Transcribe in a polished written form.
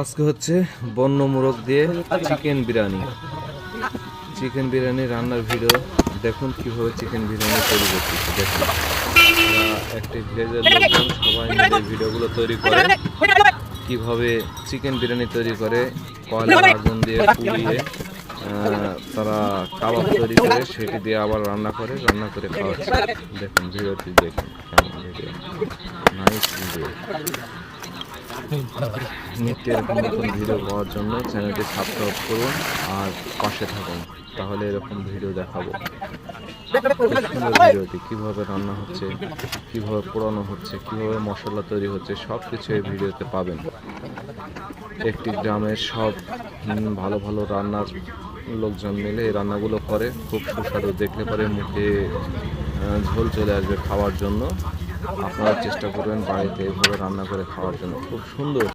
আজকে হচ্ছে বন্য মোরগ দিয়ে চিকেন বিরিয়ানি রান্নার ভিডিও দেখুন কিভাবে চিকেন বিরিয়ানি তৈরি করতেছে। দেখুন একটি ভিলেজের লোকজন সবাই মিলে ভিডিওগুলো তৈরি করে কিভাবে চিকেন বিরিয়ানি তৈরি করে, কয়লার আগুন দিয়ে পুড়িয়ে তারা কাবাব তৈরি করে সেটি দিয়ে আবার রান্না করে খাওয়াচ্ছে। দেখুন ভিডিওটি দেখুন, কেমন ভিডিও, নাইস ভিডিও। নিত্য এরকম নতুন ভিডিও পাওয়ার জন্য চ্যানেলটি সাবস্ক্রাইব করুন আর পাশে থাকুন, তাহলে এরকম ভিডিও দেখাবো। ভিডিওটি কীভাবে রান্না হচ্ছে, কীভাবে পোড়ানো হচ্ছে, কীভাবে মশলা তৈরি হচ্ছে, সব কিছু এই ভিডিওতে পাবেন। একটি গ্রামের সব ভালো ভালো রান্নার লোকজন মিলে এই রান্নাগুলো করে, খুব সুস্বাদু, দেখলে পরে মুখে ঝোল চলে আসবে খাওয়ার জন্য। আপনারা চেষ্টা করবেন বাড়িতে এভাবে রান্না করে খাওয়ার জন্য, খুব সুন্দর।